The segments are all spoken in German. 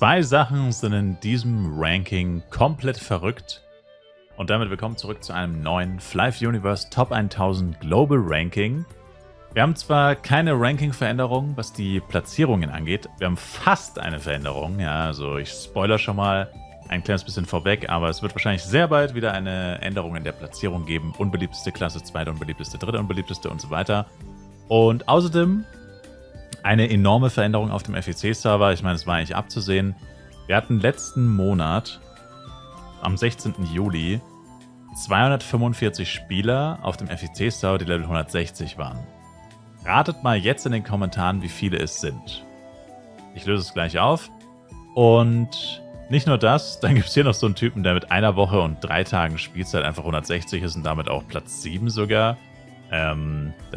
Zwei Sachen sind in diesem Ranking komplett verrückt. Und damit willkommen zurück zu einem neuen Flive Universe Top 1000 Global Ranking. Wir haben zwar keine Ranking-Veränderung, was die Platzierungen angeht. Wir haben fast eine Veränderung. Ja, also ich spoiler schon mal ein kleines bisschen vorweg, aber es wird wahrscheinlich sehr bald wieder eine Änderung in der Platzierung geben. Unbeliebteste Klasse, zweite unbeliebteste, dritte unbeliebteste und so weiter. Und außerdem eine enorme Veränderung auf dem FEC-Server. Ich meine, es war eigentlich abzusehen. Wir hatten letzten Monat, am 16. Juli, 245 Spieler auf dem FEC-Server, die Level 160 waren. Ratet mal jetzt in den Kommentaren, wie viele es sind. Ich löse es gleich auf. Und nicht nur das, dann gibt es hier noch so einen Typen, der mit einer Woche und 3 Tagen Spielzeit einfach 160 ist und damit auch Platz 7 sogar. Da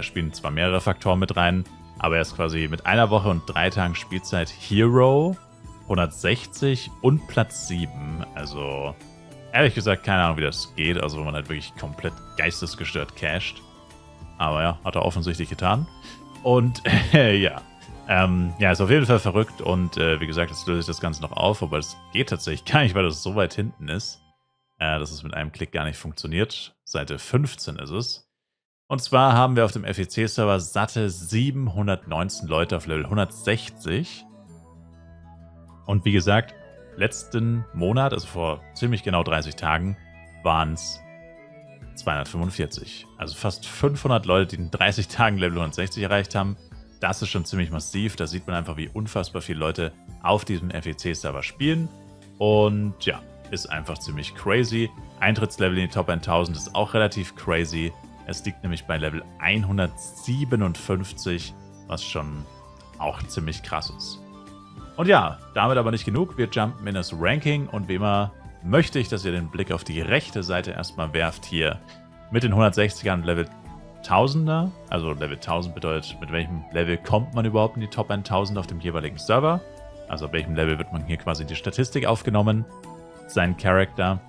spielen zwar mehrere Faktoren mit rein, aber er ist quasi mit einer Woche und 3 Tagen Spielzeit Hero, 160 und Platz 7. Also, ehrlich gesagt, keine Ahnung, wie das geht. Also, wenn man halt wirklich komplett geistesgestört casht. Aber ja, hat er offensichtlich getan. Und ja. Ja, ist auf jeden Fall verrückt. Und wie gesagt, jetzt löse ich das Ganze noch auf. Aber es geht tatsächlich gar nicht, weil das so weit hinten ist, dass es mit einem Klick gar nicht funktioniert. Seite 15 ist es. Und zwar haben wir auf dem FEC-Server satte 719 Leute auf Level 160. Und wie gesagt, letzten Monat, also vor ziemlich genau 30 Tagen, waren es 245. Also fast 500 Leute, die in 30 Tagen Level 160 erreicht haben. Das ist schon ziemlich massiv. Da sieht man einfach, wie unfassbar viele Leute auf diesem FEC-Server spielen. Und ja, ist einfach ziemlich crazy. Eintrittslevel in die Top 1000 ist auch relativ crazy. Es liegt nämlich bei Level 157, was schon auch ziemlich krass ist. Und ja, damit aber nicht genug. Wir jumpen in das Ranking und wie immer möchte ich, dass ihr den Blick auf die rechte Seite erstmal werft hier mit den 160ern Level 1000er. Also Level 1000 bedeutet, mit welchem Level kommt man überhaupt in die Top 1000 auf dem jeweiligen Server. Also auf welchem Level wird man hier quasi in die Statistik aufgenommen, sein Charakter.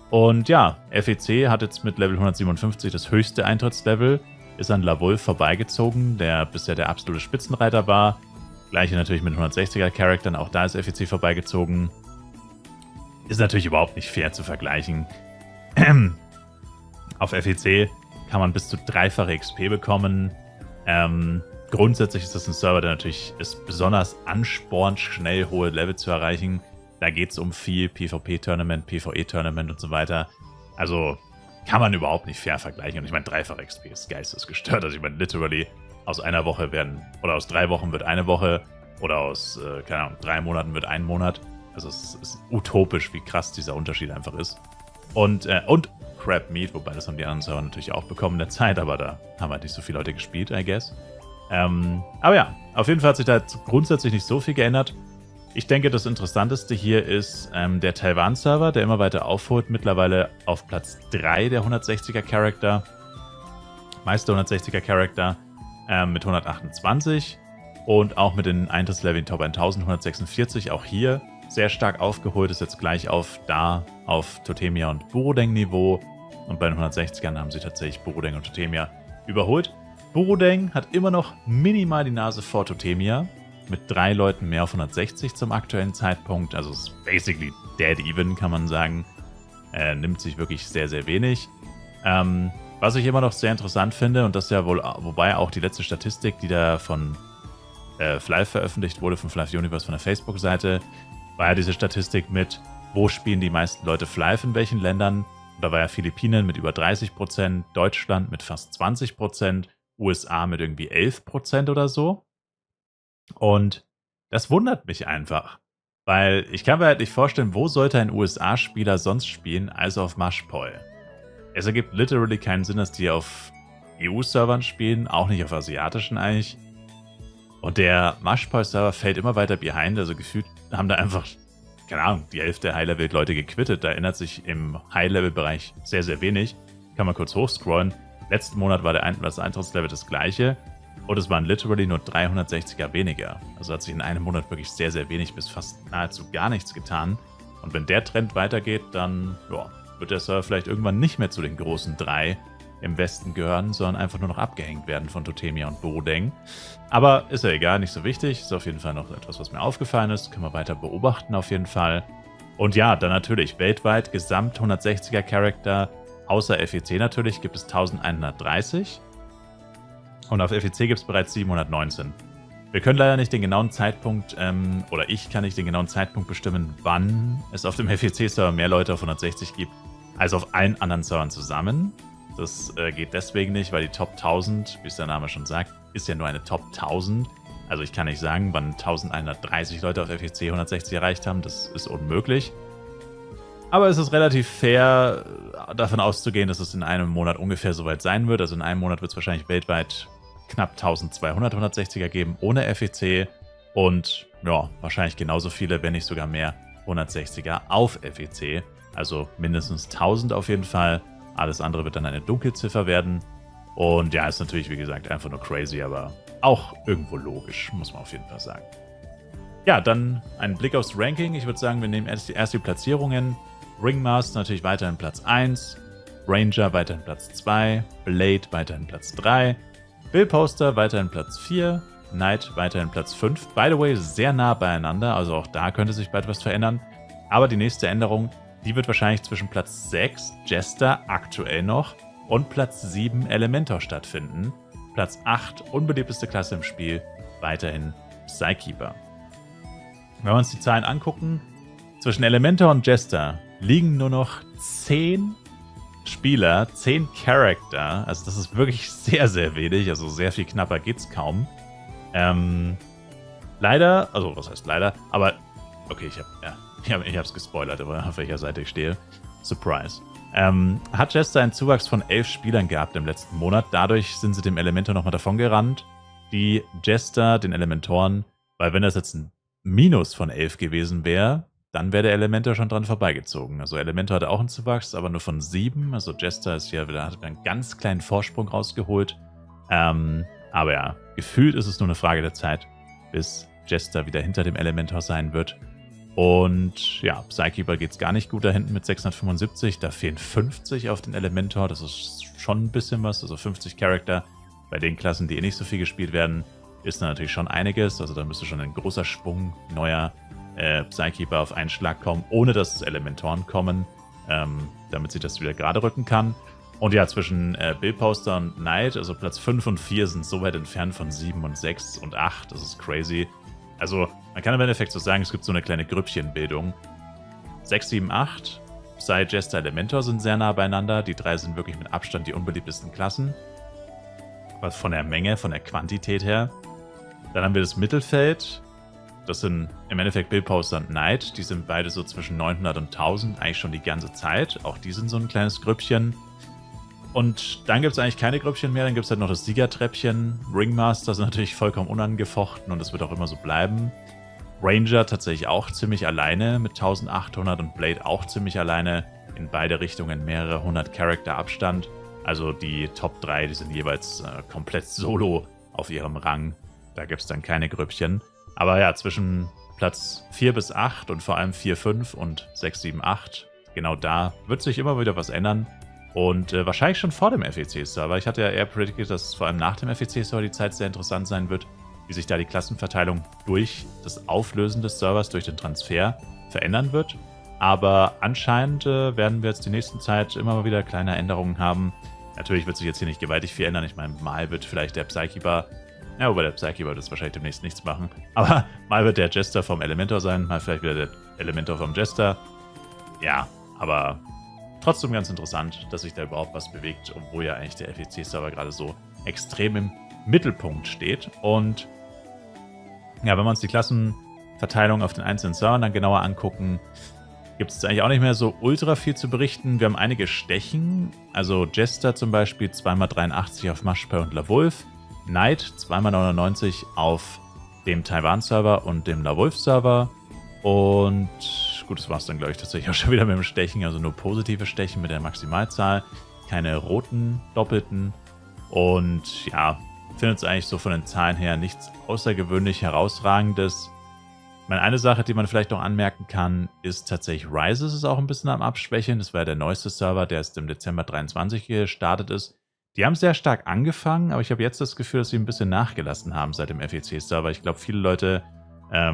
Und ja, FEC hat jetzt mit Level 157 das höchste Eintrittslevel, ist an Lavul vorbeigezogen, der bisher der absolute Spitzenreiter war. Gleiche natürlich mit 160er Charaktern, auch da ist FEC vorbeigezogen. Ist natürlich überhaupt nicht fair zu vergleichen. Auf FEC kann man bis zu 3-fache XP bekommen. Grundsätzlich ist das ein Server, der natürlich es besonders anspornt, schnell hohe Level zu erreichen. Da geht es um viel PvP-Tournament, PvE-Tournament und so weiter. Also kann man überhaupt nicht fair vergleichen. Und ich meine, 3-fache XP ist geistesgestört. Also ich meine, literally aus einer Woche werden, oder aus 3 Wochen wird eine Woche, oder aus, keine Ahnung, 3 Monaten wird ein Monat. Also es ist utopisch, wie krass dieser Unterschied einfach ist. Und Crab Meat, wobei das haben die anderen Server natürlich auch bekommen in der Zeit, aber da haben halt nicht so viele Leute gespielt, I guess. Aber ja, auf jeden Fall hat sich da grundsätzlich nicht so viel geändert. Ich denke, das Interessanteste hier ist der Taiwan-Server, der immer weiter aufholt. Mittlerweile auf Platz 3 der 160er-Charakter. Meiste 160er-Charakter mit 128. Und auch mit den Eintrittsleveln Top 1000, 146. Auch hier sehr stark aufgeholt. Ist jetzt gleich auf Totemia und Burudeng-Niveau. Und bei den 160ern haben sie tatsächlich Burudeng und Totemia überholt. Burudeng hat immer noch minimal die Nase vor Totemia. Mit 3 Leuten mehr auf 160 zum aktuellen Zeitpunkt. Also es ist basically dead even, kann man sagen. Nimmt sich wirklich sehr, sehr wenig. Was ich immer noch sehr interessant finde, und das ja wohl, wobei auch die letzte Statistik, die da von Flive veröffentlicht wurde, von Flive Universe von der Facebook-Seite, war ja diese Statistik mit, wo spielen die meisten Leute Flive in welchen Ländern. Und da war ja Philippinen mit über 30%, Deutschland mit fast 20%, USA mit irgendwie 11% oder so. Und das wundert mich einfach, weil ich kann mir halt nicht vorstellen, wo sollte ein USA-Spieler sonst spielen, als auf Mashpoi. Es ergibt literally keinen Sinn, dass die auf EU-Servern spielen, auch nicht auf asiatischen eigentlich. Und der Mashpoi-Server fällt immer weiter behind, also gefühlt haben da einfach, keine Ahnung, die Hälfte der High-Level-Leute gequittet. Da ändert sich im High-Level-Bereich sehr, sehr wenig. Kann man kurz hochscrollen. Letzten Monat war das Eintrittslevel das gleiche. Und es waren literally nur 360er weniger. Also hat sich in einem Monat wirklich sehr, sehr wenig bis fast nahezu gar nichts getan. Und wenn der Trend weitergeht, dann ja, wird der Server vielleicht irgendwann nicht mehr zu den großen 3 im Westen gehören, sondern einfach nur noch abgehängt werden von Totemia und Bodeng. Aber ist ja egal, nicht so wichtig. Ist auf jeden Fall noch etwas, was mir aufgefallen ist. Können wir weiter beobachten auf jeden Fall. Und ja, dann natürlich weltweit Gesamt 160er Charakter, außer FEC natürlich, gibt es 1130. Und auf FEC gibt es bereits 719. Wir können leider nicht den genauen Zeitpunkt, oder ich kann nicht den genauen Zeitpunkt bestimmen, wann es auf dem FEC-Server mehr Leute auf 160 gibt, als auf allen anderen Servern zusammen. Das geht deswegen nicht, weil die Top 1000, wie es der Name schon sagt, ist ja nur eine Top 1000. Also ich kann nicht sagen, wann 1130 Leute auf FEC 160 erreicht haben. Das ist unmöglich. Aber es ist relativ fair, davon auszugehen, dass es in einem Monat ungefähr soweit sein wird. Also in einem Monat wird es wahrscheinlich weltweit knapp 1200 160er geben ohne FEC. Und ja, wahrscheinlich genauso viele, wenn nicht sogar mehr 160er auf FEC. Also mindestens 1000 auf jeden Fall. Alles andere wird dann eine Dunkelziffer werden. Und ja, ist natürlich, wie gesagt, einfach nur crazy, aber auch irgendwo logisch, muss man auf jeden Fall sagen. Ja, dann ein Blick aufs Ranking. Ich würde sagen, wir nehmen erst die Platzierungen. Ringmaster natürlich weiterhin Platz 1. Ranger weiterhin Platz 2. Blade weiterhin Platz 3. Billposter weiterhin Platz 4. Knight weiterhin Platz 5. By the way, sehr nah beieinander, also auch da könnte sich bald was verändern. Aber die nächste Änderung, die wird wahrscheinlich zwischen Platz 6, Jester, aktuell noch, und Platz 7, Elementor, stattfinden. Platz 8, unbeliebteste Klasse im Spiel, weiterhin Psykeeper. Wenn wir uns die Zahlen angucken, zwischen Elementor und Jester liegen nur noch 10 Spieler, 10 Charakter. Also das ist wirklich sehr, sehr wenig. Also sehr viel knapper geht's kaum. Leider, also was heißt leider, aber okay, ich hab's gespoilert, aber auf welcher Seite ich stehe. Surprise. Hat Jester einen Zuwachs von 11 Spielern gehabt im letzten Monat. Dadurch sind sie dem Elementor nochmal davon gerannt. Die Jester, den Elementoren, weil wenn das jetzt ein Minus von 11 gewesen wäre, dann wäre der Elementor schon dran vorbeigezogen. Also Elementor hatte auch einen Zuwachs, aber nur von 7. Also Jester ist hier wieder, hat einen ganz kleinen Vorsprung rausgeholt. Aber ja, gefühlt ist es nur eine Frage der Zeit, bis Jester wieder hinter dem Elementor sein wird. Und ja, Psykeeper geht es gar nicht gut da hinten mit 675. Da fehlen 50 auf den Elementor. Das ist schon ein bisschen was. Also 50 Charakter bei den Klassen, die eh nicht so viel gespielt werden, ist da natürlich schon einiges. Also da müsste schon ein großer Schwung neuer Psykeeper auf einen Schlag kommen, ohne dass Elementoren kommen, damit sie das wieder gerade rücken kann. Und ja, zwischen Billposter und Knight, also Platz 5 und 4 sind so weit entfernt von 7 und 6 und 8. Das ist crazy. Also man kann im Endeffekt so sagen, es gibt so eine kleine Grüppchenbildung. 6, 7, 8, Psy, Jester, Elementor sind sehr nah beieinander. Die drei sind wirklich mit Abstand die unbeliebtesten Klassen. Was von der Menge, von der Quantität her. Dann haben wir das Mittelfeld. Das sind im Endeffekt Billposter und Knight. Die sind beide so zwischen 900 und 1000, eigentlich schon die ganze Zeit. Auch die sind so ein kleines Grüppchen. Und dann gibt es eigentlich keine Grüppchen mehr. Dann gibt es halt noch das Siegertreppchen. Ringmaster sind natürlich vollkommen unangefochten und das wird auch immer so bleiben. Ranger tatsächlich auch ziemlich alleine mit 1800 und Blade auch ziemlich alleine. In beide Richtungen mehrere 100 Charakter Abstand. Also die Top 3, die sind jeweils komplett solo auf ihrem Rang. Da gibt es dann keine Grüppchen. Aber ja, zwischen Platz 4 bis 8 und vor allem 4, 5 und 6, 7, 8, genau da wird sich immer wieder was ändern. Und wahrscheinlich schon vor dem FEC-Server. Ich hatte ja eher predicted, dass vor allem nach dem FEC-Server die Zeit sehr interessant sein wird, wie sich da die Klassenverteilung durch das Auflösen des Servers, durch den Transfer verändern wird. Aber anscheinend werden wir jetzt die nächste Zeit immer mal wieder kleine Änderungen haben. Natürlich wird sich jetzt hier nicht gewaltig viel ändern. Ich meine, mal wird vielleicht der Psykeeper, ja, wobei der Psykeeper wird wahrscheinlich demnächst nichts machen. Aber mal wird der Jester vom Elementor sein, mal vielleicht wieder der Elementor vom Jester. Ja, aber trotzdem ganz interessant, dass sich da überhaupt was bewegt, obwohl ja eigentlich der FEC-Server gerade so extrem im Mittelpunkt steht. Und ja, wenn wir uns die Klassenverteilung auf den einzelnen Servern dann genauer angucken, gibt es eigentlich auch nicht mehr so ultra viel zu berichten. Wir haben einige Stechen, also Jester zum Beispiel 2x83 auf Mushpay und LaWolf, Knight 2x99 auf dem Taiwan-Server und dem LaWolf-Server und gut, das war es dann, glaube ich, tatsächlich auch schon wieder mit dem Stechen, also nur positive Stechen mit der Maximalzahl, keine roten Doppelten und ja, findet es eigentlich so von den Zahlen her nichts außergewöhnlich Herausragendes. Ich meine, eine Sache, die man vielleicht noch anmerken kann, ist tatsächlich Rises ist auch ein bisschen am Abschwächen. Das war ja der neueste Server, der erst im Dezember 23 gestartet ist. Die haben sehr stark angefangen, aber ich habe jetzt das Gefühl, dass sie ein bisschen nachgelassen haben seit dem FEC-Server. Ich glaube, viele Leute, da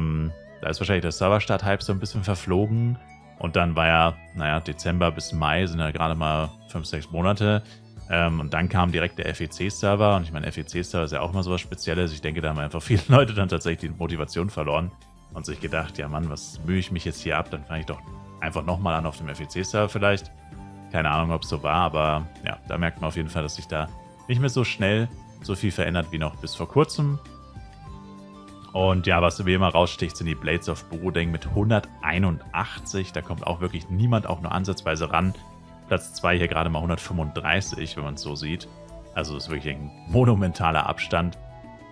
ist wahrscheinlich der Serverstart-Hype so ein bisschen verflogen. Und dann war ja, naja, Dezember bis Mai sind ja gerade mal 5, 6 Monate. Und dann kam direkt der FEC-Server. Und ich meine, FEC-Server ist ja auch immer so was Spezielles. Ich denke, da haben einfach viele Leute dann tatsächlich die Motivation verloren und sich gedacht, ja Mann, was mühe ich mich jetzt hier ab? Dann fange ich doch einfach nochmal an auf dem FEC-Server vielleicht. Keine Ahnung, ob es so war, aber ja, da merkt man auf jeden Fall, dass sich da nicht mehr so schnell so viel verändert wie noch bis vor kurzem. Und ja, was wie immer raussticht, sind die Blades of Burudeng mit 181. Da kommt auch wirklich niemand auch nur ansatzweise ran. Platz 2 hier gerade mal 135, wenn man es so sieht. Also das ist wirklich ein monumentaler Abstand.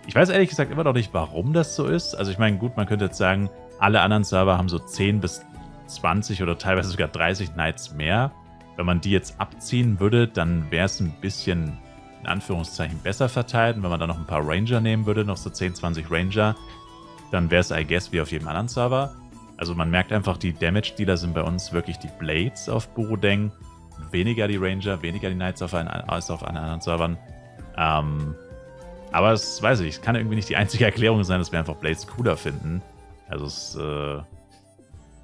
Ich weiß ehrlich gesagt immer noch nicht, warum das so ist. Also ich meine, gut, man könnte jetzt sagen, alle anderen Server haben so 10 bis 20 oder teilweise sogar 30 Knights mehr. Wenn man die jetzt abziehen würde, dann wäre es ein bisschen, in Anführungszeichen, besser verteilt. Und wenn man dann noch ein paar Ranger nehmen würde, noch so 10, 20 Ranger, dann wäre es, I guess, wie auf jedem anderen Server. Also man merkt einfach, die Damage-Dealer sind bei uns wirklich die Blades auf Burudeng. Weniger die Ranger, weniger die Knights als auf anderen Servern. Aber es weiß ich, es kann irgendwie nicht die einzige Erklärung sein, dass wir einfach Blades cooler finden. Also es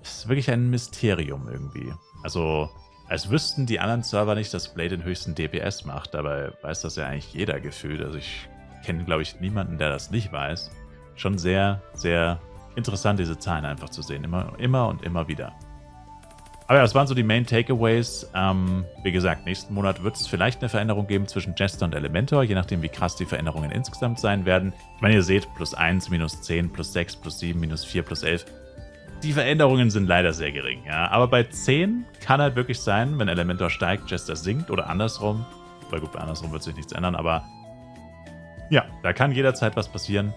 ist wirklich ein Mysterium irgendwie. Also als wüssten die anderen Server nicht, dass Blade den höchsten DPS macht. Dabei weiß das ja eigentlich jeder gefühlt. Also ich kenne, glaube ich, niemanden, der das nicht weiß. Schon sehr, sehr interessant, diese Zahlen einfach zu sehen. Immer und immer wieder. Aber ja, das waren so die Main Takeaways. Wie gesagt, nächsten Monat wird es vielleicht eine Veränderung geben zwischen Jester und Elementor, je nachdem, wie krass die Veränderungen insgesamt sein werden. Ich meine, ihr seht, +1, -10, +6, +7, -4, +11. Die Veränderungen sind leider sehr gering, ja. Aber bei 10 kann halt wirklich sein, wenn Elementor steigt, Jester sinkt oder andersrum. Weil gut, bei andersrum wird sich nichts ändern, aber ja, da kann jederzeit was passieren.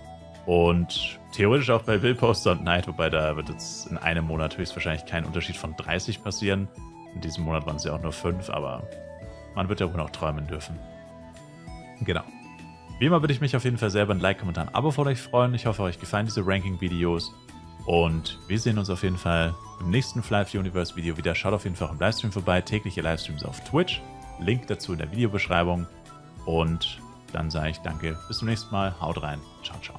Und theoretisch auch bei Willposter und Knight, wobei da wird jetzt in einem Monat höchstwahrscheinlich kein Unterschied von 30 passieren. In diesem Monat waren es ja auch nur 5, aber man wird ja wohl noch träumen dürfen. Genau. Wie immer würde ich mich auf jeden Fall selber ein Like, Kommentar, ein Abo von euch freuen. Ich hoffe, euch gefallen diese Ranking-Videos. Und wir sehen uns auf jeden Fall im nächsten Fly Universe Video wieder. Schaut auf jeden Fall auch im Livestream vorbei. Tägliche Livestreams auf Twitch. Link dazu in der Videobeschreibung. Und dann sage ich danke. Bis zum nächsten Mal. Haut rein. Ciao, ciao.